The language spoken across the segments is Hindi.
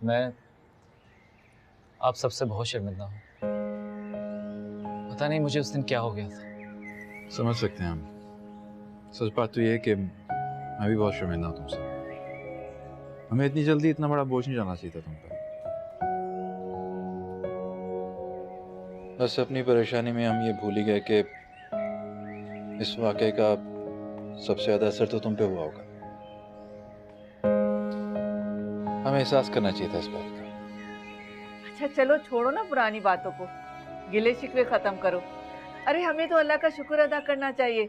मैं आप सबसे बहुत शर्मिंदा हूँ। पता नहीं मुझे उस दिन क्या हो गया था। समझ सकते हैं हम। सच बात तो ये है कि मैं भी बहुत शर्मिंदा हूँ तुमसे। हमें इतनी जल्दी इतना बड़ा बोझ नहीं जाना चाहिए था तुम पर। बस अपनी परेशानी में हम ये भूल ही गए कि इस वाक़े का सबसे ज़्यादा असर तो तुम पे हुआ होगा। हमें एहसास करना चाहिए था इस बात का। अच्छा चलो छोड़ो ना पुरानी बातों को, गिले शिकवे खत्म करो। अरे हमें तो अल्लाह का शुक्र अदा करना चाहिए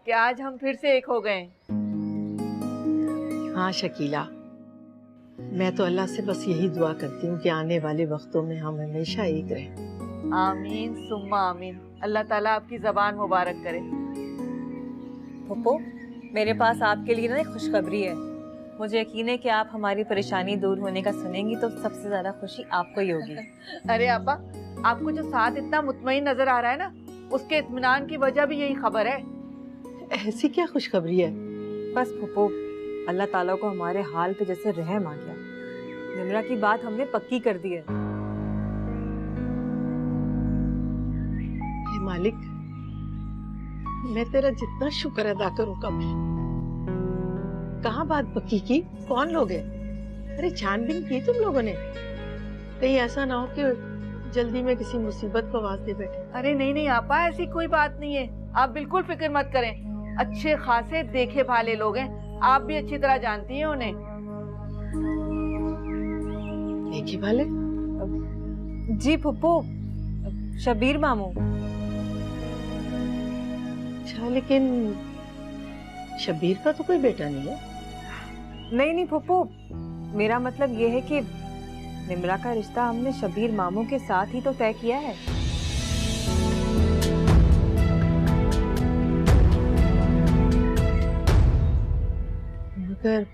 कि आज हम फिर से एक हो गए। हाँ शकीला, मैं तो अल्लाह से बस यही दुआ करती हूँ कि आने वाले वक्तों में हम हमेशा एक रहें। आमीन सुम्मा आमीन। अल्लाह ताला आपकी ज़बान मुबारक करे। फुप्पो, मेरे पास आपके लिए ना एक खुशखबरी है। मुझे यकीन है कि आप हमारी परेशानी दूर होने का सुनेंगी तो सबसे ज्यादा खुशी आपको ही होगी। अरे आपा, आपको जो साथ इतना मुतमईन नजर आ रहा है ना, उसके इत्मीनान की वजह भी यही खबर है। ऐसी क्या खुशखबरी है? बस फुप्पो, अल्लाह ताला को हमारे हाल पे जैसे रहम आ गया। निम्रा की बात हमने पक्की कर दी है। हे मालिक, मैं तेरा जितना शुक्र अदा करूँ कम है। कहाँ बात पक्की की? कौन लोग हैं? अरे छानबीन की तुम लोगों ने? कहीं ऐसा ना हो कि जल्दी में किसी मुसीबत को आवाज दे बैठे। अरे नहीं नहीं आपा, ऐसी कोई बात नहीं है। आप बिल्कुल फिक्र मत करें। अच्छे खासे देखे भाले लोग हैं, आप भी अच्छी तरह जानती हैं उन्हें। देखे भाले? जी फुप्पो, शबीर मामू। अच्छा, लेकिन शबीर का तो कोई बेटा नहीं है। नहीं फुप्पो, मेरा मतलब ये है कि निम्रा का रिश्ता हमने शबीर मामू के साथ ही तो तय किया है। मगर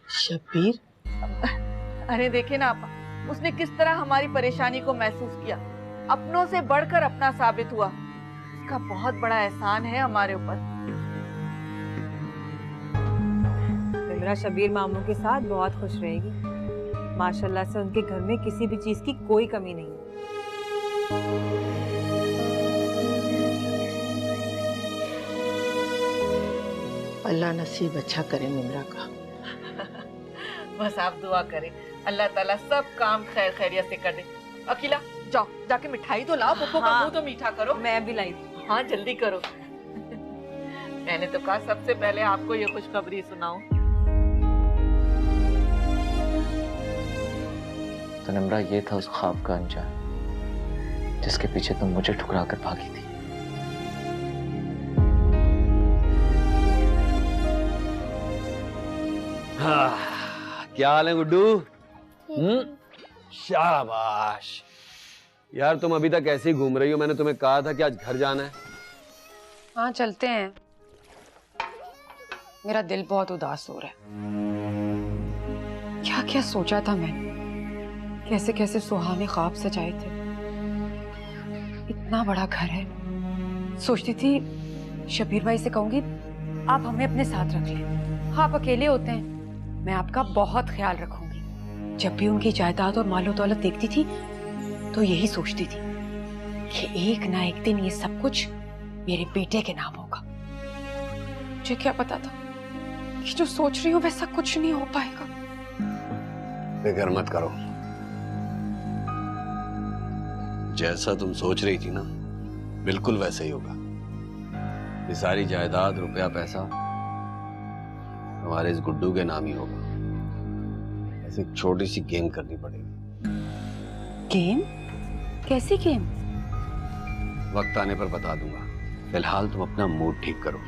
शबीर? अरे देखे ना आपा, उसने किस तरह हमारी परेशानी को महसूस किया, अपनों से बढ़कर अपना साबित हुआ। उसका बहुत बड़ा एहसान है हमारे ऊपर। निम्रा शबीर मामू के साथ बहुत खुश रहेगी। माशाल्लाह से उनके घर में किसी भी चीज की कोई कमी नहीं है। अल्लाह नसीब अच्छा करे निम्रा का। बस आप दुआ करें, अल्लाह ताला सब काम खैर खैरियत से कर दे। अकीला जाओ, जाके मिठाई तो लाओ, पप्पू का मुंह तो मीठा करो। मैं भी लाई। हाँ जल्दी करो। मैंने तो कहा सबसे पहले आपको ये खुशखबरी सुनाऊं। तो निम्रा, ये था उस ख्वाब का अंजाम जिसके पीछे तुम मुझे ठुकरा कर भागी थी। हाँ, क्या हाल है गुड्डू? शाबाश यार, तुम अभी तक ऐसे ही घूम रही हो। मैंने तुम्हें कहा था कि आज घर जाना है। हाँ चलते हैं। मेरा दिल बहुत उदास हो रहा है। क्या क्या सोचा था मैंने, कैसे कैसे सुहाने ख्वाब सजाए थे। इतना बड़ा घर है। सोचती थी शबीर भाई से कहूंगी आप हमें अपने साथ रख लें, आप अकेले होते हैं, मैं आपका बहुत ख्याल रखूंगी। जब भी उनकी जायदाद और मालो दौलत देखती थी तो यही सोचती थी कि एक ना एक दिन ये सब कुछ मेरे बेटे के नाम होगा। मुझे क्या पता था कि जो सोच रही हूँ वैसा कुछ नहीं हो पाएगा। फिक्र मत करो, जैसा तुम सोच रही थी ना बिल्कुल वैसा ही होगा। ये सारी जायदाद, रुपया, पैसा हमारे इस गुड्डू के नाम ही होगा। ऐसे एक छोटी सी गेम करनी पड़ेगी। गेम? कैसी गेम? वक्त आने पर बता दूंगा। फिलहाल तुम अपना मूड ठीक करो।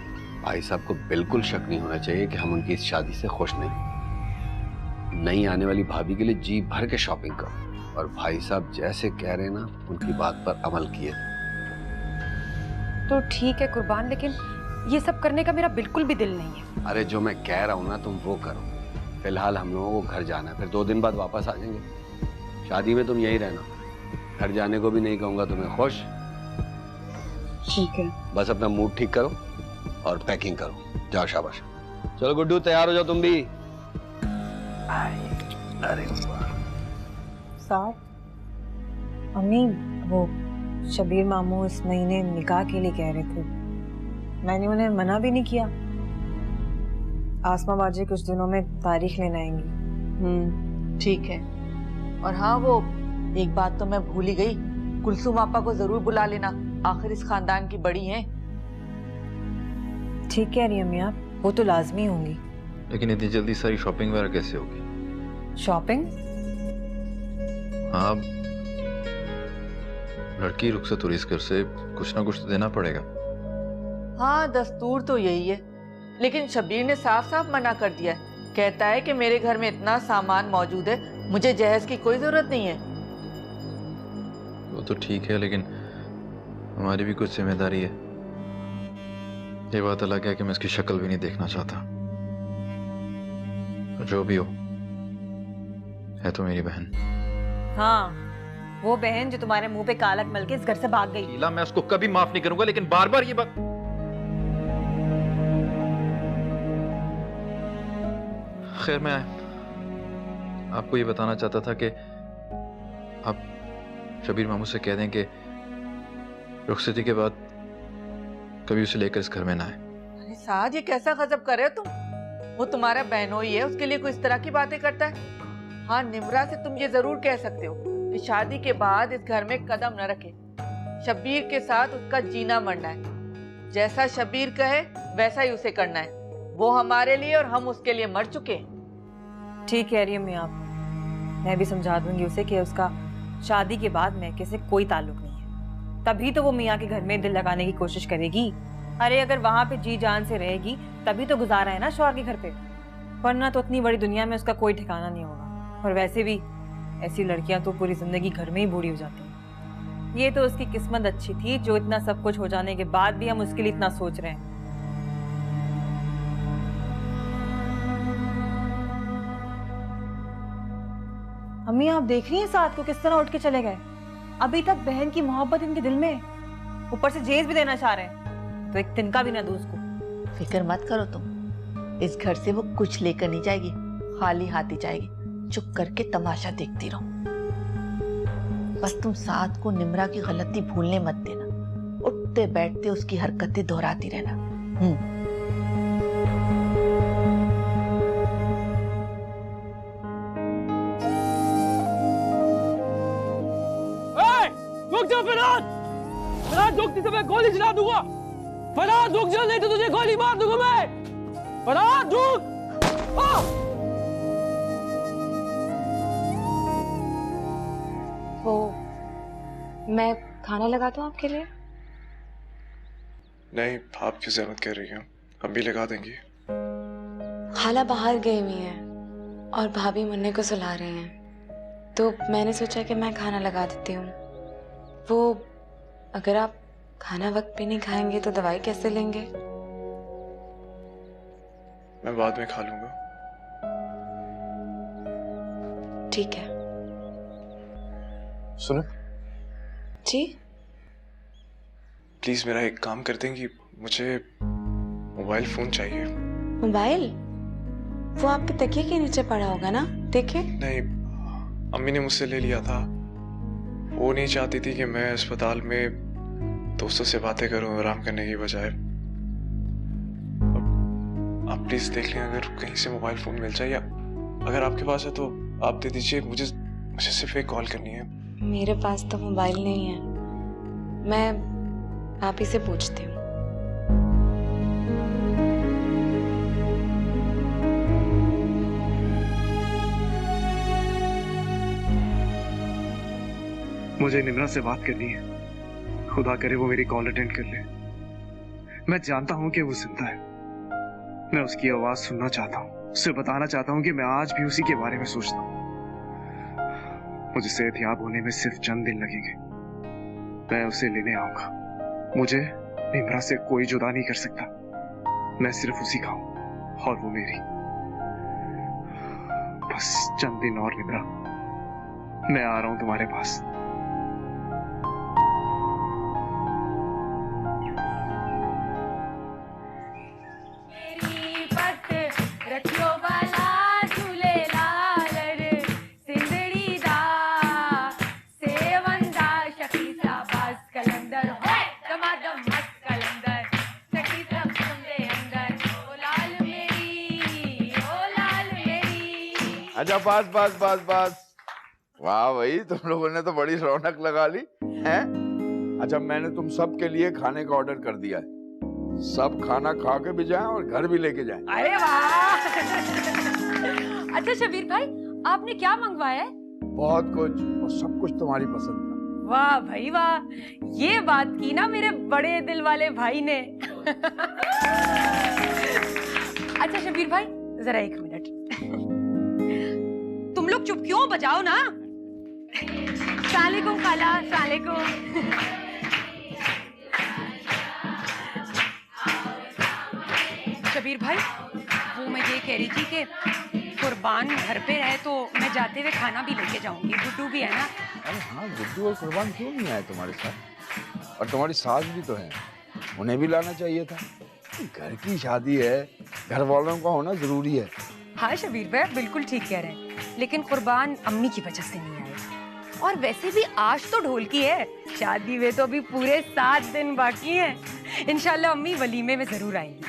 भाई साहब को बिल्कुल शक नहीं होना चाहिए कि हम उनकी इस शादी से खुश नहीं। नई आने वाली भाभी के लिए जी भर के शॉपिंग करो और भाई साहब जैसे कह रहे हैं ना उनकी बात पर अमल किए। तो ठीक है कुर्बान, लेकिन ये सब करने का मेरा बिल्कुल भी दिल नहीं है। अरे जो मैं कह रहा हूँ ना तुम वो करो। फिलहाल हम लोगों को घर जाना है, फिर 2 दिन बाद वापस आ जाएंगे। शादी में तुम यही रहना, घर जाने को भी नहीं कहूंगा तुम्हें। खुश? ठीक है। बस अपना मूड ठीक करो और पैकिंग करो। जाओ, शाबाश। चलो गुड्डू, तैयार हो जाओ तुम भी। अरे साहब, अम्मी वो शबीर मामू इस महीने निकाह के लिए कह रहे थे। मैंने उन्हें मना भी नहीं किया। आसमा बाजी कुछ दिनों में तारीख लेने आएंगी। ठीक है। और हाँ, वो एक बात तो मैं भूल ही गई, कुलसुम आपा को जरूर बुला लेना, आखिर इस खानदान की बड़ी हैं। ठीक कह रही हैं अम्मी आप, वो तो लाजमी होंगी। लेकिन इतनी जल्दी सारी शॉपिंग वगैरह कैसे होगी? शॉपिंग? हाँ, लड़की रुखसत हुई इस घर से, कुछ ना कुछ तो देना पड़ेगा। हाँ, दस्तूर तो यही है, लेकिन शबीर ने साफ साफ मना कर दिया है। कहता है कि मेरे घर में इतना सामान मौजूद है, मुझे जहेज की कोई जरूरत नहीं है। वो तो ठीक है, लेकिन हमारी भी कुछ जिम्मेदारी है। ये बात अलग है कि मैं इसकी शक्ल भी नहीं देखना चाहता। जो भी हो, है तो मेरी बहन। हाँ, वो बहन जो तुम्हारे मुंह पे कालक मल के इस घर से भाग गई। शीला, मैं उसको कभी माफ नहीं करूंगा, लेकिन बार बार ये बात। खैर, मैं आपको ये बताना चाहता था कि आप शबीर मामू से कह दें कि रुखसती के बाद कभी उसे लेकर इस घर में ना आए। अरे साद, ये कैसा गजब कर रहे हो तुम? वो तुम्हारा बहनोई है, उसके लिए कोई इस तरह की बातें करता है? हाँ, निम्रा से तुम ये जरूर कह सकते हो कि शादी के बाद इस घर में कदम न रखे। शबीर के साथ उसका जीना मरना है। जैसा शबीर कहे वैसा ही उसे करना है। वो हमारे लिए और हम उसके लिए मर चुके हैं। ठीक कह रही हैं आप, मैं भी समझा दूंगी उसे कि उसका शादी के बाद मैके से कोई ताल्लुक नहीं है। तभी तो वो मियाँ के घर में दिल लगाने की कोशिश करेगी। अरे अगर वहां पे जी जान से रहेगी तभी तो गुजारा है ना शौहर के घर पे, वरना तो इतनी बड़ी दुनिया में उसका कोई ठिकाना नहीं होगा। और वैसे भी ऐसी लड़कियां तो पूरी जिंदगी घर में ही बूढ़ी हो जाती हैं। ये तो उसकी किस्मत अच्छी थी जो इतना सब कुछ हो जाने के बाद भी हम उसके लिए इतना सोच रहे हैं। अम्मी, आप देख रही हैं साथ को किस तरह उठ के चले गए। अभी तक बहन की मोहब्बत इनके दिल में, ऊपर से जेज भी देना चाह रहे हैं, तो एक तिनका भी ना दो उसको। फिक्र मत करो तुम, इस घर से वो कुछ लेकर नहीं जाएगी, खाली हाथ ही जाएगी। चुप करके तमाशा देखती रहो। बस तुम साथ को निम्रा की गलती भूलने मत देना। उठते बैठते उसकी हरकतें दोहराती रहना। रुक जा फराद! फराद, रुकती तो मैं गोली चला दूंगा। फराद रुक जा, नहीं तो तुझे गोली मार दूंगा मैं। फराद रुक! वो मैं खाना लगाता हूँ आपके लिए? नहीं, आप क्यों जहमत कर रही हो, हम भी लगा देंगे। खाला बाहर गई हुई है और भाभी मुन्ने को सुला रही हैं, तो मैंने सोचा कि मैं खाना लगा देती हूँ। वो अगर आप खाना वक्त पे नहीं खाएंगे तो दवाई कैसे लेंगे? मैं बाद में खा लूंगा। ठीक है। सुनो जी? प्लीज मेरा एक काम कर देंगी, मुझे मोबाइल फोन चाहिए। मोबाइल? वो आपके तकिए के नीचे पड़ा होगा ना, देखे? नहीं, अम्मी ने मुझसे ले लिया था। वो नहीं चाहती थी कि मैं अस्पताल में दोस्तों से बातें करूं आराम करने की बजाय। आप प्लीज देख लें अगर कहीं से मोबाइल फोन मिल जाए, या अगर आपके पास है तो आप दे दीजिए। मुझे सिर्फ एक कॉल करनी है। मेरे पास तो मोबाइल नहीं है, मैं आप ही से पूछती हूँ। मुझे निम्रा से बात करनी है, खुदा करे वो मेरी कॉल अटेंड कर ले। मैं जानता हूं कि वो जिंदा है, मैं उसकी आवाज सुनना चाहता हूं, उससे बताना चाहता हूं कि मैं आज भी उसी के बारे में सोचता हूं। मुझे सेहतयाब होने में सिर्फ चंद दिन लगेंगे, मैं उसे लेने आऊंगा। मुझे निम्रा से कोई जुदा नहीं कर सकता, मैं सिर्फ उसी का हूं और वो मेरी। बस चंद दिन और निम्रा, मैं आ रहा हूं तुम्हारे पास। अच्छा बस बस बस बस। वाह भाई, तुम लोगों ने तो बड़ी रौनक लगा ली हैं। अच्छा, मैंने तुम सब के लिए खाने का ऑर्डर कर दिया है। सब खाना खा के भी जाएं और घर भी लेके जाएं। अरे वाह। अच्छा शबीर भाई, आपने क्या मंगवाया है? बहुत कुछ, और सब कुछ तुम्हारी पसंद का। वाह भाई वाह, ये बात की ना मेरे बड़े दिल वाले भाई ने। अच्छा शबीर भाई, जरा एक मिनट, तुम लोग चुप क्यों, बजाओ ना। सलामुअलैकुम खाला, सलामुअलैकुम। शबीर भाई, वो मैं ये कह रही थी कि कुर्बान घर पे रहे तो मैं जाते हुए खाना भी लेके जाऊंगी, गुड्डू भी है ना। अरे हाँ, गुड्डू और कुर्बान क्यों नहीं आए तुम्हारे साथ? और तुम्हारी सास भी तो है, उन्हें भी लाना चाहिए था। घर की शादी है, घर वालों का होना जरूरी है। हाँ शबीर भाई बिल्कुल ठीक कह रहे हैं, लेकिन कुर्बान अम्मी की वजह से नहीं आए। और वैसे भी आज तो ढोल की है, शादी में तो अभी पूरे 7 दिन बाकी हैं। इंशाल्लाह अम्मी वलीमे में जरूर आएंगी।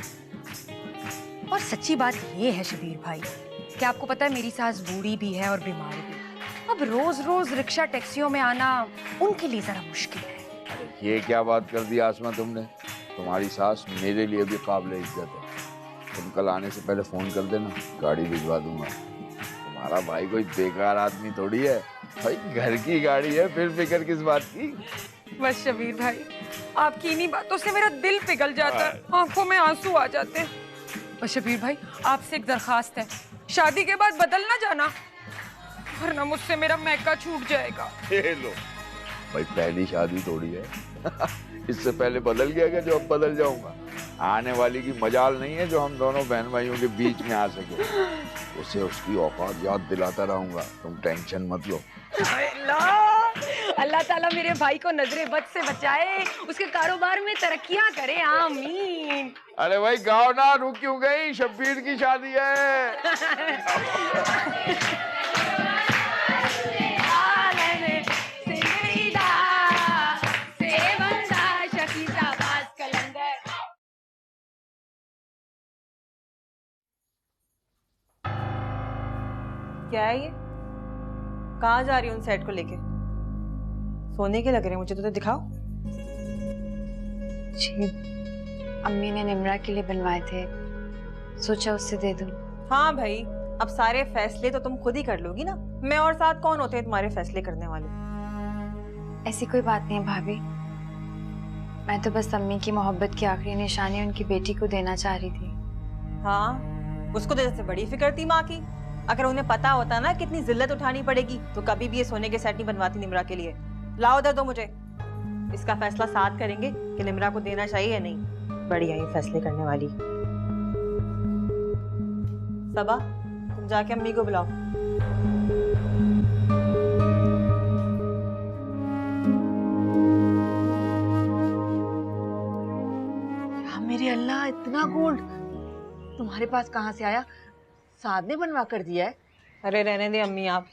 और सच्ची बात ये है शबीर भाई कि आपको पता है मेरी सास बूढ़ी भी है और बीमार भी। अब रोज रोज रिक्शा टैक्सियों में आना उनके लिए जरा मुश्किल है। अरे ये क्या बात कर दी आसमा तुमने? तुम्हारी सास मेरे लिए भी काबिल इज्जत है। तुम कल आने से पहले फोन कर देना, गाड़ी भिजवा दूंगा। तुम्हारा भाई कोई बेकार आदमी थोड़ी है भाई, घर की गाड़ी है, फिर फिक्र किस बात की? बस शबीर भाई, आपकी इन्हीं बातों से मेरा दिल पिघल जाता है, आंखों में आंसू आ जाते हैं। और शबीर भाई, आपसे एक दरखास्त है, शादी के बाद बदल ना जाना, वरना मुझसे मेरा मैका छूट जाएगा। ये लो भाई, पहली शादी थोड़ी है। इससे पहले बदल गया क्या जो अब बदल जाऊंगा? आने वाली की मजाल नहीं है जो हम दोनों बहन भाइयों के बीच में आ सके। उसे उसकी औकात याद दिलाता रहूंगा, तुम टेंशन मत लो। अल्लाह ताला मेरे भाई को नजरे बद से बचाए, उसके कारोबार में तरक्कियां करे, आमीन। अरे भाई गाओ ना, रुक क्यों गई? शब्बीर की शादी है। क्या है ये? कहाँ जा रही हो उन सेट को लेके? सोने के लग रहे हैं मुझे तो दिखाओ। जी, अम्मी ने निम्रा के लिए बनवाए थे, सोचा उससे दे दूं। हाँ भाई, अब सारे फैसले तो तुम खुद ही कर लोगी ना, मैं और साथ कौन होते हैं तुम्हारे फैसले करने वाले? ऐसी कोई बात नहीं है भाभी, मैं तो बस अम्मी की मोहब्बत की आखिरी निशानी उनकी बेटी को देना चाह रही थी। हाँ, उसको तो जैसे बड़ी फिक्र थी माँ की। अगर उन्हें पता होता ना कितनी जिल्लत उठानी पड़ेगी तो कभी भी ये सोने के सेट नहीं बनवाती निम्रा के लिए। लाओ उधर दो मुझे, इसका फैसला साथ करेंगे कि निम्रा को देना चाहिए या नहीं। बढ़िया ये फैसले करने वाली। सबा, तुम जाके अम्मी को बुलाओ। मेरे अल्लाह, इतना गोल्ड तुम्हारे पास कहाँ से आया? साद ने बनवा कर दिया है? अरे रहने दे अम्मी, आप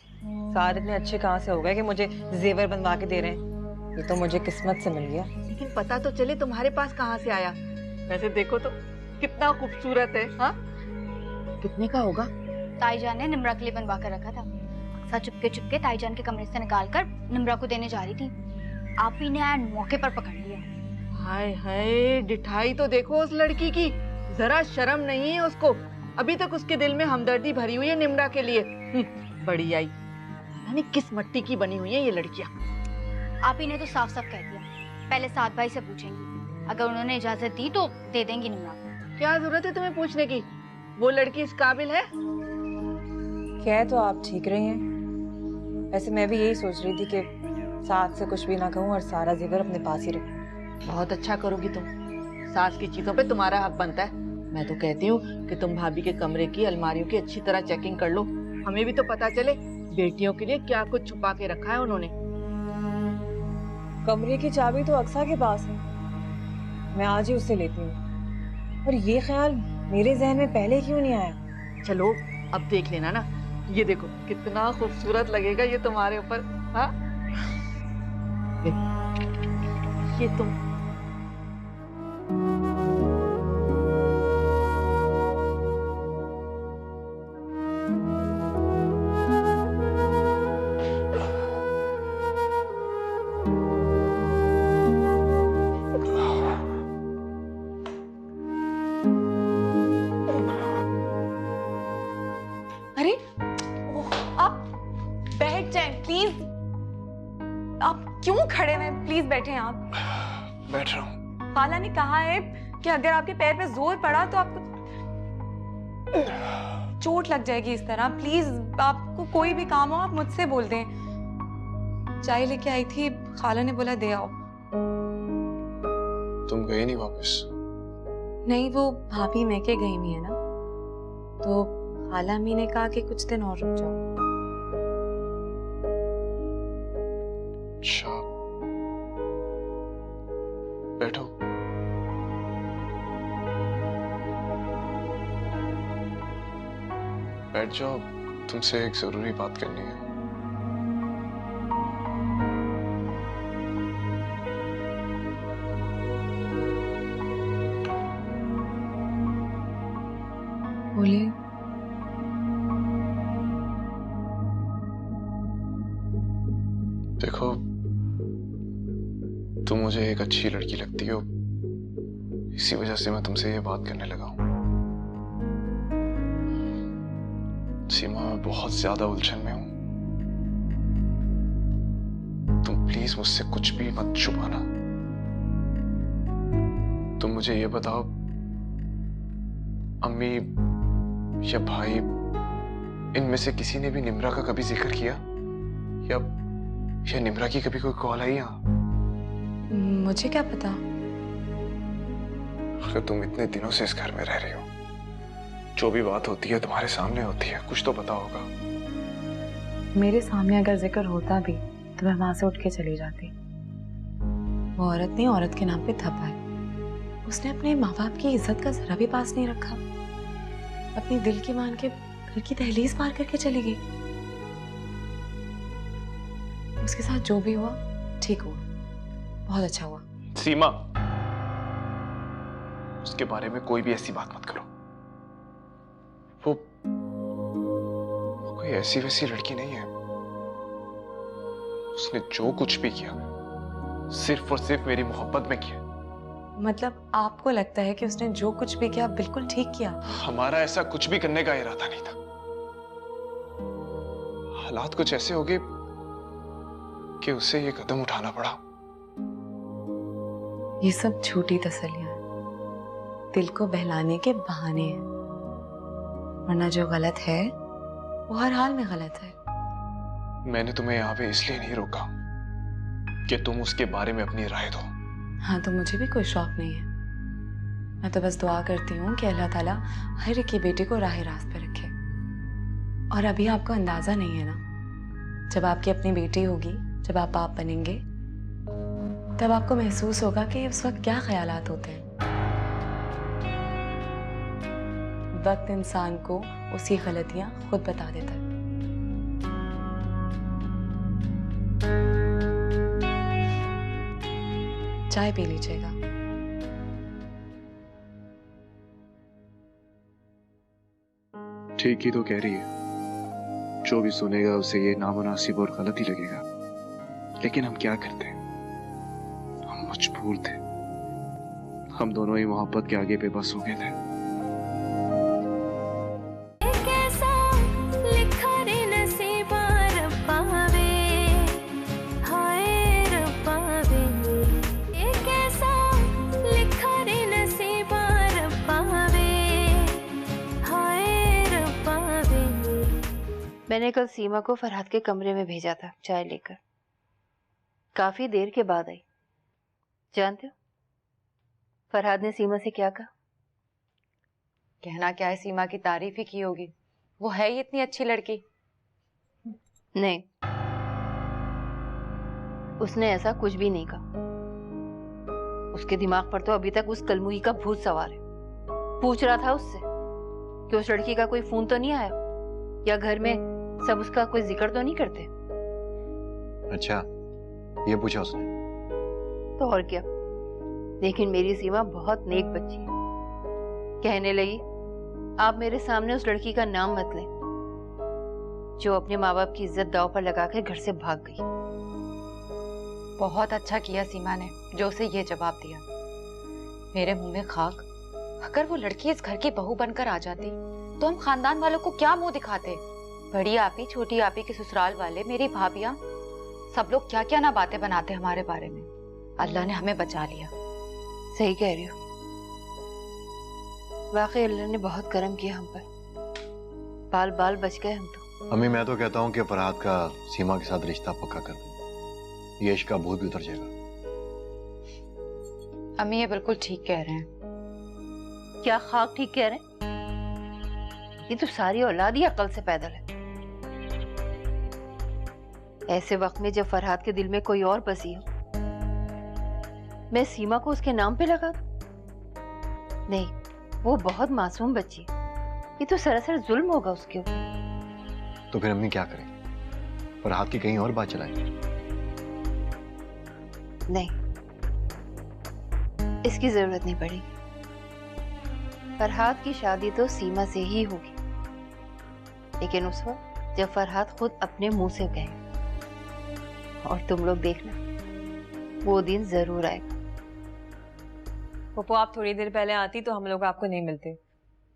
साद इतने अच्छे कहाँ से हो गए कि मुझे जेवर बनवा के दे रहे हैं? ये तो मुझे किस्मत से मिल गया। लेकिन पता तो चले तुम्हारे पास कहाँ से आया। वैसे देखो तो कितना खूबसूरत है। हाँ, कितने का होगा? ताईजान ने निम्रा के लिए बनवा कर रखा था। अक्सर चुपके चुपके ताईजान के कमरे से निकाल कर निम्रा को देने जा रही थी, आप ही ने आया मौके पर पकड़ लिया। हाय हाय, डिठाई तो देखो उस लड़की की, जरा शर्म नहीं है उसको। अभी तक उसके दिल में हमदर्दी भरी हुई है निम्रा के लिए। बड़ी आई, यानी किस मट्टी की बनी हुई है ये लड़कियां। आप ही ने तो साफ साफ कह दिया, पहले साद भाई से पूछेंगी, अगर उन्होंने इजाजत दी तो दे देंगी निम्रा को। क्या जरूरत है तुम्हें पूछने की? वो लड़की इस काबिल है? कह तो आप ठीक रही हैं, वैसे मैं भी यही सोच रही थी कि साथ से कुछ भी ना कहूँ और सारा जेवर अपने पास ही रखूं। बहुत अच्छा करोगी तुम, सास की चीजों पे तुम्हारा हक बनता है। मैं तो कहती हूँ कि तुम भाभी के कमरे की अलमारियों की अच्छी तरह चेकिंग कर लो, हमें भी तो पता चले बेटियों के लिए क्या कुछ छुपा के रखा है उन्होंने। कमरे की चाबी तो अक्सा के पास है, मैं आज ही उससे लेती हूँ। और ये ख्याल मेरे जहन में पहले क्यों नहीं आया? चलो अब देख लेना ना, ये देखो कितना खूबसूरत लगेगा ये तुम्हारे ऊपर। हाँ, ये तुम बैठे आप। बैठ रहा हूँ। खाला ने कहा है कि अगर आपके पैर पे जोर पड़ा तो आपको चोट लग जाएगी इस तरह। प्लीज, आपको कोई भी काम हो आप मुझसे बोल दें। चाय लेके आई थी, खाला ने बोला दे आओ। तुम गए नहीं वापस? नहीं, वो भाभी मैके गई हुई है ना, तो खाला अम्मी ने कहा कि कुछ दिन और रुक जाओ। अच्छा, बैठो। बैठ जाओ, तुमसे एक जरूरी बात करनी है। बोलिए। देखो, तुम मुझे एक अच्छी लड़की लगती हो, इसी वजह से मैं तुमसे ये बात करने लगा हूं। सीमा, मैं बहुत ज्यादा उलझन में हूं। तुम प्लीज मुझसे कुछ भी मत छुपाना। तुम मुझे ये बताओ, अम्मी या भाई इनमें से किसी ने भी निम्रा का कभी जिक्र किया, या निम्रा की कभी कोई कॉल आई यहाँ? मुझे क्या पता। अगर तुम इतने दिनों से इस घर में रह रही हो, जो भी बात होती है तुम्हारे सामने होती है, कुछ तो पता होगा। मेरे सामने अगर जिक्र होता भी तो मैं वहां से उठ के चली जाती। वो औरत ने औरत के नाम पे थप्पा है। उसने अपने माँ बाप की इज्जत का जरा भी पास नहीं रखा। अपनी दिल की मान के घर की दहलीज पार करके चली गई। उसके साथ जो भी हुआ ठीक हुआ, बहुत अच्छा हुआ। सीमा, उसके बारे में कोई भी ऐसी बात मत करो। वो कोई ऐसी वैसी लड़की नहीं है। उसने जो कुछ भी किया सिर्फ और सिर्फ मेरी मोहब्बत में किया। मतलब आपको लगता है कि उसने जो कुछ भी किया बिल्कुल ठीक किया? हमारा ऐसा कुछ भी करने का इरादा नहीं था। हालात कुछ ऐसे हो गए कि उसे ये कदम उठाना पड़ा। ये सब झूठी तसल्लियां हैं, दिल को बहलाने के बहाने हैं। वरना जो गलत है वो हर हाल में गलत है। मैंने तुम्हें यहाँ पे इसलिए नहीं रोका कि तुम उसके बारे में अपनी राय दो। हाँ, तो मुझे भी कोई शौक नहीं है। मैं तो बस दुआ करती हूँ कि अल्लाह ताला हर एक की बेटी को राह रास्त पे रखे। और अभी आपको अंदाजा नहीं है ना, जब आपकी अपनी बेटी होगी, जब आप बाप बनेंगे, तब आपको महसूस होगा कि उस वक्त क्या ख्यालात होते हैं। वक्त इंसान को उसकी गलतियां खुद बता देता है। चाय पी लीजिएगा। ठीक ही तो कह रही है। जो भी सुनेगा उसे ये नामुनासिब और गलत ही लगेगा। लेकिन हम क्या करते हैं, हम मजबूर थे। हम दोनों ही मोहब्बत के आगे बेबस हो गए थे। मैंने कल सीमा को फरहाद के कमरे में भेजा था चाय लेकर। काफी देर के बाद आई। जानते हो फरहाद ने सीमा से क्या कहा? कहना क्या है, सीमा की तारीफ ही की होगी। वो है ही इतनी अच्छी लड़की। नहीं, उसने ऐसा कुछ भी नहीं कहा। उसके दिमाग पर तो अभी तक उस कलमुही का भूत सवार है। पूछ रहा था उससे कि उस लड़की का कोई फोन तो नहीं आया, या घर में सब उसका कोई जिक्र तो नहीं करते। अच्छा, ये पूछा उसने? तो और क्या। लेकिन मेरी सीमा बहुत नेक बच्ची है। कहने लगी, आप मेरे सामने उस लड़की का नाम मत लें जो अपने माँ बाप की इज्जत दांव पर लगाकर घर से भाग गई। बहुत अच्छा किया सीमा ने जो उसे ये जवाब दिया। मेरे मुंह में खाक। अगर वो लड़की इस घर की बहू बनकर आ जाती तो हम खानदान वालों को क्या मुंह दिखाते। बड़ी आपी, छोटी आपी के ससुराल वाले, मेरी भाभियां, सब लोग क्या क्या ना बातें बनाते हमारे बारे में। अल्लाह ने हमें बचा लिया। सही कह रही हो, वाकई अल्लाह ने बहुत करम किया हम पर, बाल बाल बच गए हम तो। अम्मी मैं तो कहता हूँ कि फरहाद का सीमा के साथ रिश्ता पक्का कर दो, ये इश्क का भूत भी उतर जाएगा। अम्मी ये बिल्कुल ठीक कह रहे हैं। क्या खाक ठीक कह रहे हैं? ये तो सारी औलाद ही अकल से पैदल है। ऐसे वक्त में जब फरहाद के दिल में कोई और बसी हो, मैं सीमा को उसके नाम पे लगा दूं? नहीं, वो बहुत मासूम बच्ची है, ये तो सरासर जुल्म होगा उसके ऊपर। तो फिर अम्मी क्या करें, फरहाद की कहीं और बात चलाएं? नहीं, इसकी जरूरत नहीं पड़ेगी। फरहाद की शादी तो सीमा से ही होगी, लेकिन उस वक्त जब फरहाद खुद अपने मुंह से कहे, और तुम लोग देखना वो दिन जरूर आएगा। पप्पू आप थोड़ी देर पहले आती तो हम लोग आपको नहीं मिलते।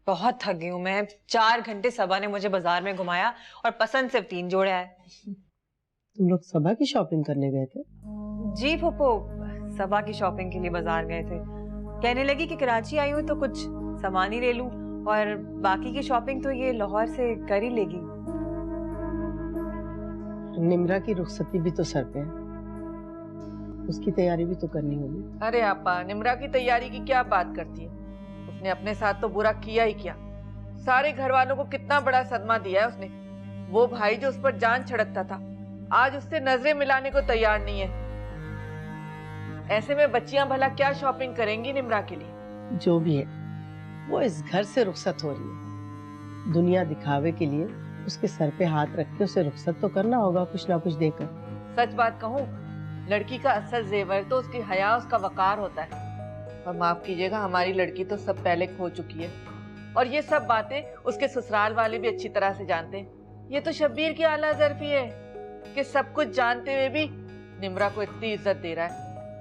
बहुत थक गई हूँ मैं, 4 घंटे सबा ने मुझे बाजार में घुमाया और पसंद सिर्फ 3 जोड़े आए। तुम लोग सबा की शॉपिंग करने गए थे? जी पप्पू, सबा की शॉपिंग के लिए बाजार गए थे। कहने लगी कि कराची आई हूँ तो कुछ सामान ही ले लूं, और बाकी की शॉपिंग तो ये लाहौर से कर ही लेगी। निम्रा की रुखसती भी तो सर पे है, उसकी तैयारी भी तो करनी होगी। अरे आपा, निम्रा की तैयारी की क्या बात करती है? उसने अपने साथ तो बुरा किया ही किया। सारे घर वालों को कितना बड़ा सदमा दिया है उसने। वो भाई जो उस पर जान छिड़कता था, आज उससे नजरें मिलाने को तैयार नहीं है। ऐसे में बच्चियां भला क्या शॉपिंग करेंगी निम्रा के लिए? जो भी है, वो इस घर से रुखसत हो रही है। दुनिया दिखावे के लिए उसके सर पे हाथ रख के उसे रुखसत तो करना होगा, कुछ ना कुछ देकर। सच बात कहूँ, लड़की का असल जेवर तो उसकी हया, उसका वकार होता है। और माफ कीजिएगा, हमारी लड़की तो सब पहले खो चुकी है, और ये सब बातें उसके ससुराल वाले भी अच्छी तरह से जानते हैं। ये तो शब्बीर की आला ज़र्फी है कि सब कुछ जानते हुए भी निम्रा को इतनी इज्जत दे रहा है।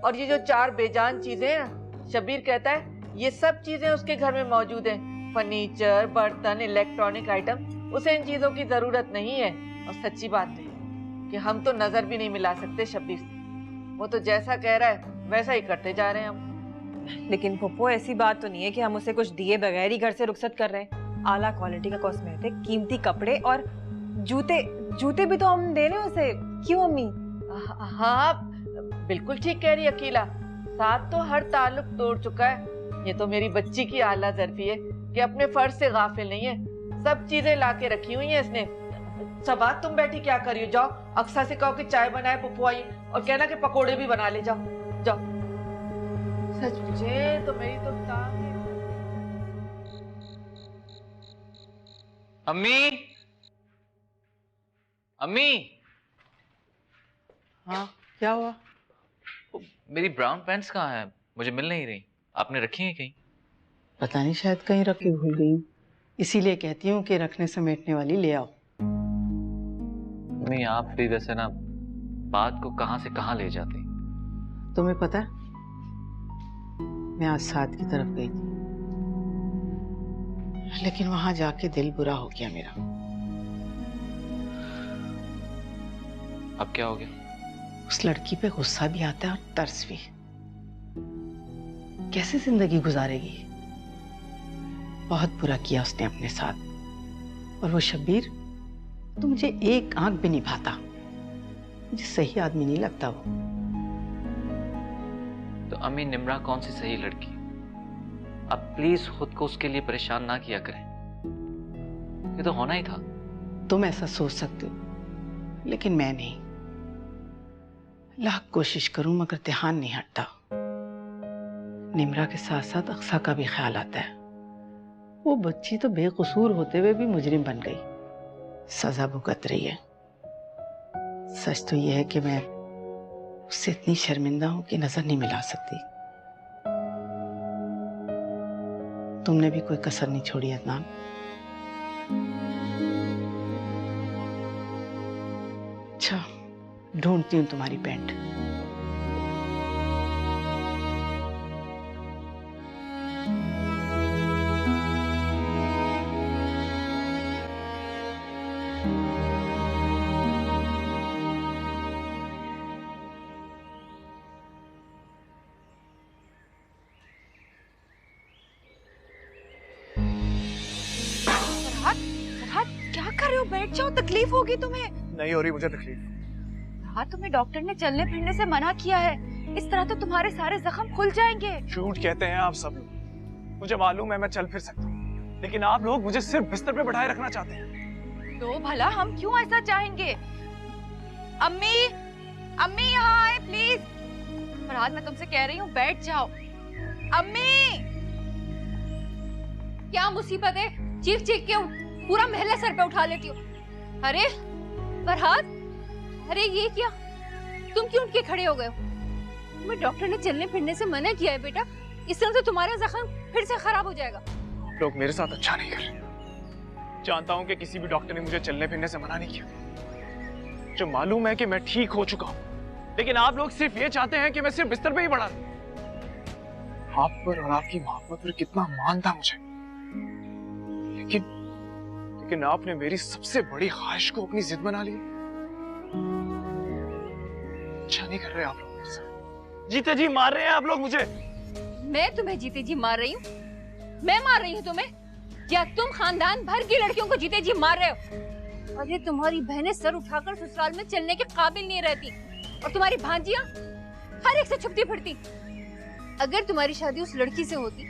और ये जो 4 बेजान चीजें हैं, शब्बीर कहता है ये सब चीजें उसके घर में मौजूद हैं, फर्नीचर, बर्तन, इलेक्ट्रॉनिक आइटम, उसे इन चीजों की जरूरत नहीं है। और सच्ची बात है कि हम तो नजर भी नहीं मिला सकते शब्बीर से। वो तो जैसा कह रहा है वैसा ही करते जा रहे हैं हम। लेकिन पप्पू ऐसी बात तो नहीं है कि हम उसे कुछ दिए बगैर ही घर से रुखसत कर रहे हैं। आला क्वालिटी का कॉस्मेटिक, कीमती कपड़े और जूते भी तो हम दे रहे हैं उसे। क्यों अम्मी? हाँ बिल्कुल ठीक कह रही अकीला, साथ तो हर ताल्लुक तोड़ चुका है। ये तो मेरी बच्ची की आला ज़र्फी है कि अपने फर्ज से गाफिल नहीं है। सब चीजें लाके रखी हुई हैं इसने। सबा तुम बैठी क्या कर रही हो? जाओ अक्सा से कहो कि चाय बनाए, पप्पू आई, और कहना कि पकोड़े भी बना ले। जाओ जाओ। सच मुझे तो मेरी तो अम्मी, अम्मी। हाँ क्या हुआ? मेरी ब्राउन पैंट्स कहाँ हैं? मुझे मिल नहीं रही। आपने रखी हैं कहीं? पता नहीं, शायद कहीं रख के भूल गई हूँ, इसीलिए कहती हूँ कि रखने समेटने वाली ले आओ। अम्मी आप भी वैसे ना बात को कहाँ से कहाँ ले जाती। तुम्हें पता है, मैं आज साथ की तरफ गई थी, लेकिन वहां जाके दिल बुरा हो गया मेरा। अब क्या हो गया? उस लड़की पे गुस्सा भी आता है और तरस भी। कैसे जिंदगी गुजारेगी? बहुत बुरा किया उसने अपने साथ। और वो शब्बीर तो मुझे एक आंख भी नहीं भाता, मुझे सही आदमी नहीं लगता वो। तो अम्मी निम्रा कौन सी सही लड़की? अब प्लीज खुद को उसके लिए परेशान ना किया करें, ये तो होना ही था। तुम ऐसा सोच सकते हो, लेकिन मैं नहीं। लाख कोशिश करूं मगर ध्यान नहीं हटता। निम्रा के साथ साथ अक्सा का भी ख्याल आता है। वो बच्ची तो बेकसूर होते हुए भी मुजरिम बन गई, सजा भुगत रही है। सच तो यह है कि मैं उससे इतनी शर्मिंदा हूं कि नजर नहीं मिला सकती। तुमने भी कोई कसर नहीं छोड़ी अदनान। अच्छा, ढूंढती हूँ तुम्हारी पैंट। बैठ जाओ, तकलीफ होगी तुम्हें। नहीं हो रही मुझे तकलीफ। हाँ, तुम्हें डॉक्टर ने चलने फिरने से मना किया है, इस तरह तो तुम्हारे सारे जख्म खुल जाएंगे। झूठ कहते हैं आप सब लोग। मुझे मालूम है मैं चल फिर सकता हूँ, लेकिन आप लोग मुझे सिर्फ बिस्तर पे बैठाए रखना चाहते हैं। तो भला हम क्यों ऐसा चाहेंगे? अम्मी, अम्मी यहाँ आए प्लीज। फरहाद, मैं तुमसे कह रही हूँ बैठ जाओ। अम्मी, क्या मुसीबत है? चीख चीख के पूरा महल्ला सर पे उठा लेती हो। अरे फरहाद, अरे ये क्या, तुम क्यों उठ के खड़े हो गए हो? तुम्हें डॉक्टर ने चलने फिरने से मना किया है बेटा, इस तरह से तुम्हारा जख्म फिर से खराब हो जाएगा। लोग मेरे साथ अच्छा नहीं कर रहे। जानता हूँ कि किसी भी डॉक्टर ने मुझे चलने फिरने से मना नहीं किया। जो मालूम है कि मैं ठीक हो चुका हूँ, लेकिन आप लोग सिर्फ ये चाहते हैं कि मैं सिर्फ बिस्तर पे ही पड़ा रहूं। आप पर और आपकी मोहब्बत पर कितना मान था मुझे, लेकिन आपने मेरी सबसे बड़ी ख्वाहिश को अपनी जिद बना ली। अच्छा नहीं कर रहे आप लोग मेरे साथ। जीते जी मार रहे हैं आप लोग मुझे। मैं तुम्हें जीते जी मार रही हूँ? मैं मार रही हूँ तुम्हें? क्या तुम खानदान भर की लड़कियों को जीते जी मार रहे हो? और ये तुम्हारी बहनें सर उठाकर ससुराल में चलने के काबिल नहीं रहती, और तुम्हारी भांजियां हर एक से छुपती फिरती। अगर तुम्हारी शादी उस लड़की से होती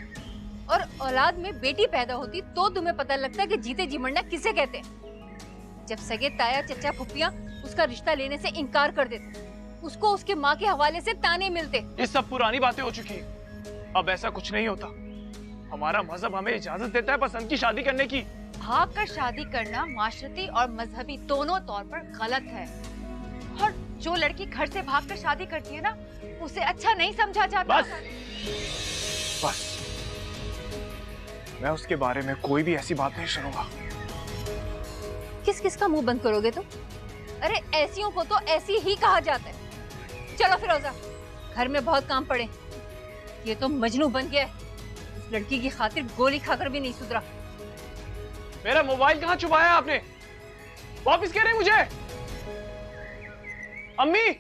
और औलाद में बेटी पैदा होती तो तुम्हें पता लगता कि जीते जी मरना किसे कहते हैं। जब सगे ताया चचा फुफियां उसका रिश्ता लेने से इनकार कर देते, उसको उसके माँ के हवाले से ताने मिलते। ये सब पुरानी बातें हो चुकी हैं। अब ऐसा कुछ नहीं होता। हमारा मजहब हमें इजाजत देता है पसंद की शादी करने की। भाग कर शादी करना माशरती और मजहबी दोनों तौर पर गलत है, और जो लड़की घर से भागकर शादी करती है ना, उसे अच्छा नहीं समझा जाता। बस मैं उसके बारे में कोई भी ऐसी बात नहीं सुनूंगा। किस किस का मुंह बंद करोगे तुम? अरे ऐसियों को तो ऐसी ही कहा जाता है। चलो फिरोजा, घर में बहुत काम पड़े। ये तो मजनू बन गया है, इस लड़की की खातिर गोली खाकर भी नहीं सुधरा। मेरा मोबाइल कहाँ छुपाया आपने? वापस कह रहे मुझे। अम्मी,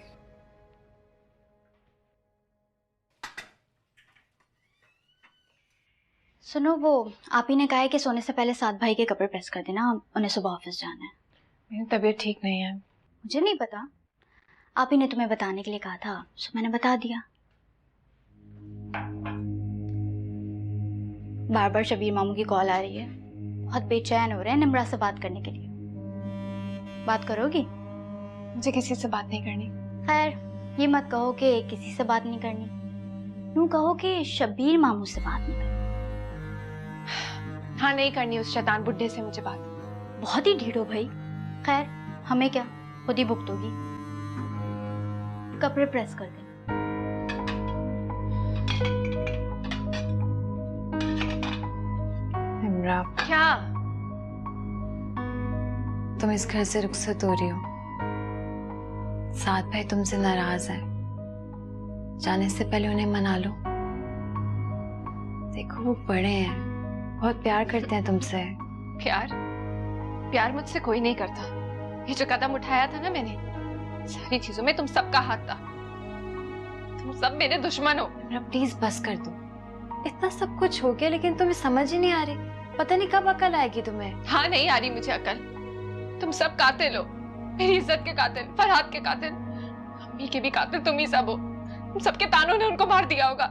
सुनो, वो आप ही ने कहा है कि सोने से पहले साथ भाई के कपड़े प्रेस कर देना, उन्हें सुबह ऑफिस जाना है। मेरी तबीयत ठीक नहीं है। मुझे नहीं पता, आप ही ने तुम्हें बताने के लिए कहा था, सो मैंने बता दिया। बार बार शबीर मामू की कॉल आ रही है, बहुत बेचैन हो रहे हैं निम्रा से बात करने के लिए। बात करोगी? मुझे किसी से बात नहीं करनी। खैर, ये मत कहो कि किसी से बात नहीं करनी, यूं कहो कि शबीर मामू से बात नहीं करनी। हाँ, नहीं करनी उस शैतान बुड्ढे से मुझे बात। बहुत ही ढीठ हो भाई। खैर, हमें क्या, खुद ही भुगतोगी। कपड़े प्रेस कर दे। निम्रा, क्या? तुम इस घर से रुखसत हो रही हो। साथ भाई तुमसे नाराज है, जाने से पहले उन्हें मना लो। देखो, वो बड़े हैं, बहुत प्यार करते हैं तुमसे। प्यार मुझसे कोई नहीं करता। ये जो कदम उठाया था ना मैंने, सारी चीजों में तुम सबका हाथ था। तुम सब मेरे दुश्मन हो। प्लीज बस कर दो। इतना सब कुछ हो गया, लेकिन तुम्हें समझ ही नहीं आ रही। पता नहीं कब अकल आएगी तुम्हें। हाँ, नहीं आ रही मुझे अकल। तुम सब कातिल हो, मेरी इज्जत के कातिल, फरहाद के कातिल, अम्मी के भी कातिल तुम ही सब हो। तुम सबके तानों ने उनको मार दिया होगा।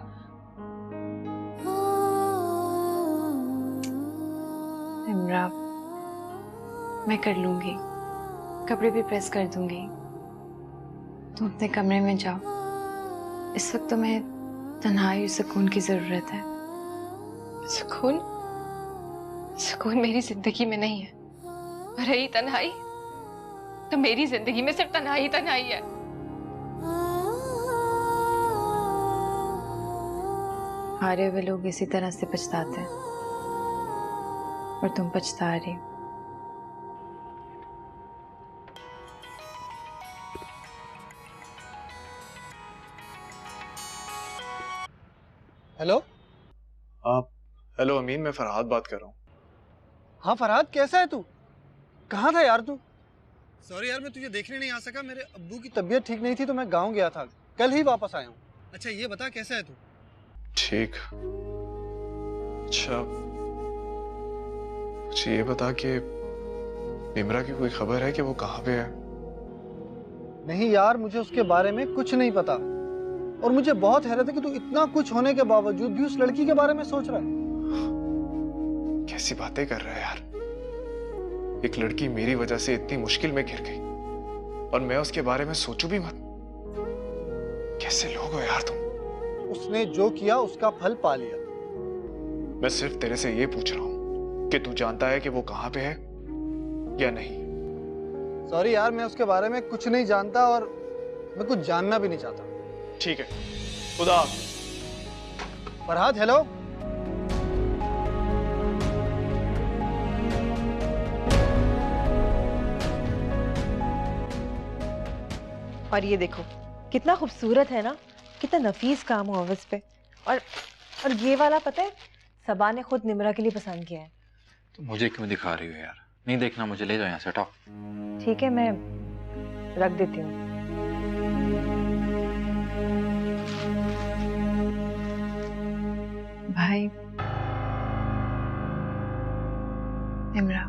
निम्रा, मैं कर लूंगी, कपड़े भी प्रेस कर दूंगी। तुम अपने कमरे में जाओ। इस वक्त तुम्हें तन्हाई और सुकून की जरूरत है। सुकून? सुकून मेरी जिंदगी में नहीं है। रही तन्हाई, तो मेरी जिंदगी में सिर्फ तन्हाई तन्हाई है। हारे हुए लोग इसी तरह से पछताते हैं, और तुम पछता रही हो। हेलो। हेलो अमीन, मैं फरहाद बात कर रहा हूँ। हाँ फरहाद, कैसा है तू? कहाँ था यार तू? सॉरी यार, मैं तुझे देखने नहीं आ सका। मेरे अब्बू की तबीयत ठीक नहीं थी तो मैं गांव गया था, कल ही वापस आया हूँ। अच्छा ये बता, कैसा है तू? ठीक। अच्छा, मुझे ये बता कि निम्रा की कोई खबर है कि वो कहाँ पे है? नहीं यार, मुझे उसके बारे में कुछ नहीं पता। और मुझे बहुत हैरत है कि तू इतना कुछ होने के बावजूद भी उस लड़की के बारे में सोच रहा है। कैसी बातें कर रहा है यार। एक लड़की मेरी वजह से इतनी मुश्किल में घिर गई और मैं उसके बारे में सोचूं भी मत। कैसे लोग हो यार तुम। उसने जो किया उसका फल पा लिया। मैं सिर्फ तेरे से ये पूछ रहा हूं कि तू जानता है कि वो कहाँ पे है या नहीं। सॉरी यार, मैं उसके बारे में कुछ नहीं जानता और मैं कुछ जानना भी नहीं चाहता। ठीक है, खुदा। फरहाद, हेलो। और ये देखो कितना खूबसूरत है ना, कितना नफीस काम हुआ इस पे। और ये वाला पता है, सबा ने खुद निम्रा के लिए पसंद किया है। तो मुझे क्यों दिखा रही हो यार? नहीं देखना मुझे, ले जाओ यहाँ से, हटाओ। ठीक है, मैं रख देती हूँ। भाई, निम्रा,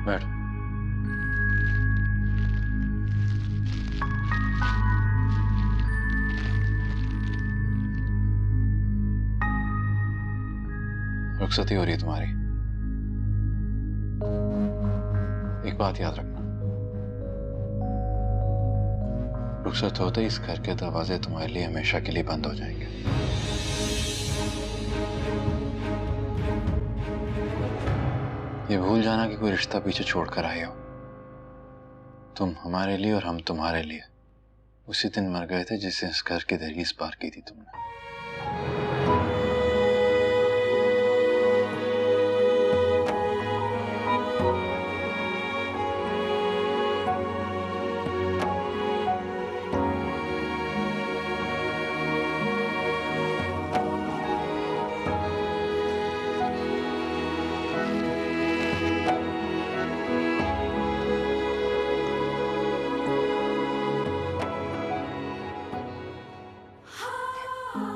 बैठ। रुखसती हो रही है तुम्हारी। एक बात याद रखना, रुखसत होते ही इस घर के दरवाजे तुम्हारे लिए हमेशा के लिए बंद हो जाएंगे। ये भूल जाना कि कोई रिश्ता पीछे छोड़कर आए हो। तुम हमारे लिए और हम तुम्हारे लिए उसी दिन मर गए थे जिस दिन इस घर की दहलीज पार की थी तुमने।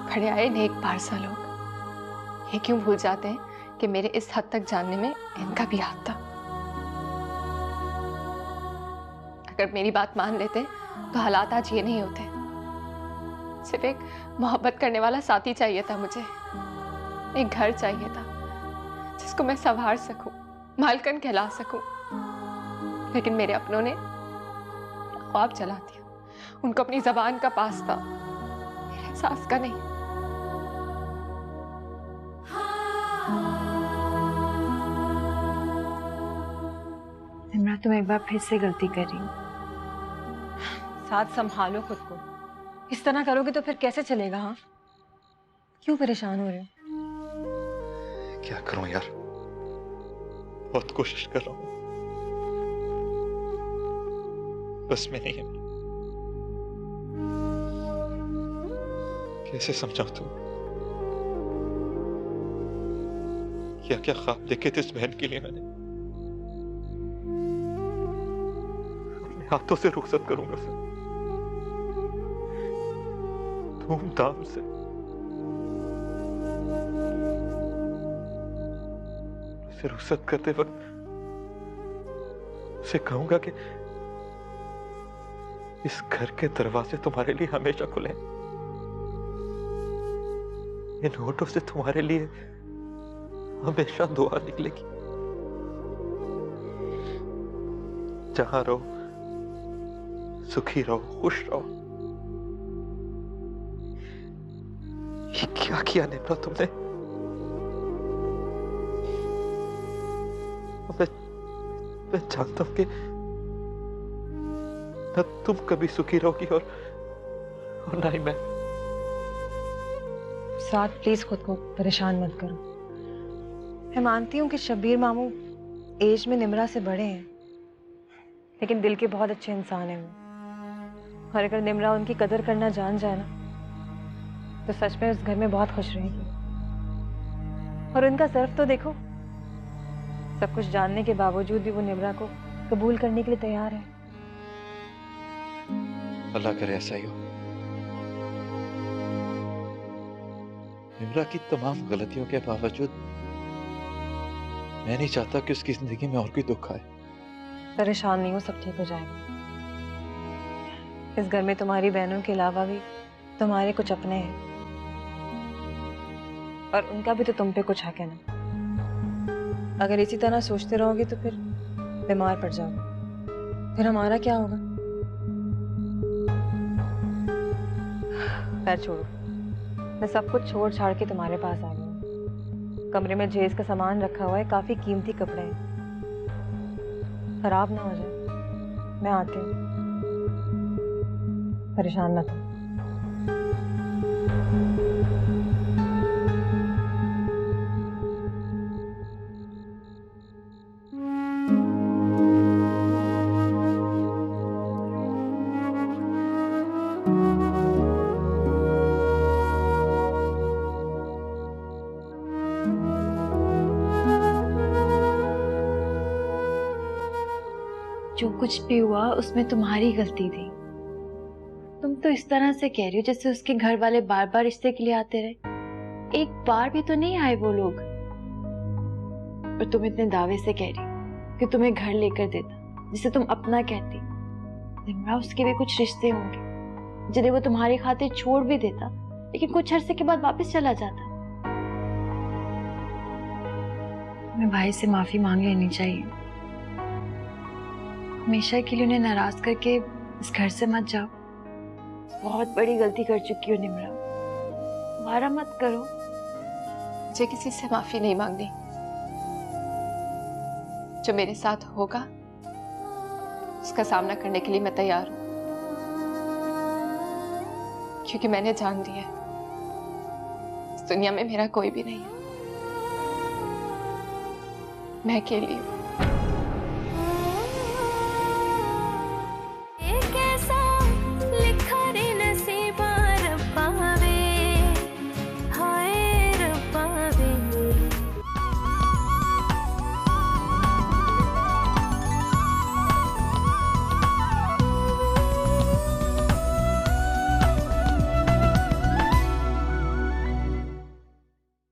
खड़े आए नेक पारसा लोग, ये क्यों भूल जाते हैं कि मेरे इस हद तक जानने में इनका भी हाथ था। अगर मेरी बात मान लेते तो हालात आज ये नहीं होते। सिर्फ एक मोहब्बत करने वाला साथी चाहिए था मुझे, एक घर चाहिए था जिसको मैं संभाल सकूं, मालकन कहला सकूं। लेकिन मेरे अपनों ने ख्वाब जला दिया। उनको अपनी जबान का पास था, मेरे एहसास का नहीं। निम्रा, तुम एक बार फिर से गलती कर रही हो। साथ संभालो खुद को। इस तरह करोगे तो फिर कैसे चलेगा? हाँ, क्यों परेशान हो रहे हो? क्या करूं यार, बहुत कोशिश कर रहा हूं, बस में नहीं है। कैसे समझाऊं तुम? क्या क्या ख्वाब देखे थे इस बहन के लिए मैंने। अपने हाथों से रुखसत करूंगा फिर, धूमधाम से। फिर रुखसत करते वक्त उसे कहूंगा कि इस घर के दरवाजे तुम्हारे लिए हमेशा खुले हैं। इन होठों से तुम्हारे लिए हमेशा दुआ निकलेगी। जहां रहो, सुखी रहो, खुश रहो। ये क्या किया निम्रा तुमने? मैं जानता हूं कि न तुम कभी सुखी रहोगी और ना ही मैं। साथ प्लीज खुद को परेशान मत करो। मैं मानती हूँ कि शब्बीर मामू एज में निम्रा से बड़े हैं, लेकिन दिल के बहुत अच्छे इंसान हैं वो। और अगर निम्रा उनकी कदर करना जान जाए ना, तो सच में उस घर में बहुत खुश रहेगी। और उनका सर्फ तो देखो, सब कुछ जानने के बावजूद भी वो निम्रा को कबूल करने के लिए तैयार है। अल्लाह करे ऐसा ही हो। निम्रा की तमाम गलतियों के बावजूद मैं नहीं चाहता कि उसकी जिंदगी में और कोई दुख आए। परेशान नहीं हो, सब ठीक हो जाएगा। इस घर में तुम्हारी बहनों के अलावा भी तुम्हारे कुछ अपने हैं और उनका भी तो तुम पे कुछ हक है ना। अगर इसी तरह सोचते रहोगे तो फिर बीमार पड़ जाओगे, फिर हमारा क्या होगा? पैर छोड़ो, मैं सब कुछ छोड़ छाड़ के तुम्हारे पास आ गई। कमरे में जहेज का सामान रखा हुआ है, काफी कीमती कपड़े हैं, खराब ना हो जाए। मैं आती हूँ, परेशान मत हो। जो कुछ भी हुआ उसमें तुम्हारी गलती थी। तुम तो इस तरह से कह रही हो जैसे उसके घर वाले बार बार रिश्ते के लिए आते रहे। एक बार भी तो नहीं आए वो लोग। और तुम इतने दावे से कह रही हो कि तुम्हें घर लेकर देता जिसे तुम अपना कहती। निम्रा, उसके भी कुछ रिश्ते होंगे जिन्हें वो तुम्हारी खातिर छोड़ भी देता, लेकिन कुछ अरसे के बाद वापस चला जाता। तुम्हें भाई से माफी मांग लेनी चाहिए। हमेशा के लिए उन्हें नाराज करके इस घर से मत जाओ। बहुत बड़ी गलती कर चुकी हो निम्रा, दोबारा मत करो। मुझे किसी से माफी नहीं मांगनी। जो मेरे साथ होगा उसका सामना करने के लिए मैं तैयार हूं, क्योंकि मैंने जान लिया है इस दुनिया में मेरा कोई भी नहीं है। मैं अकेली हूं।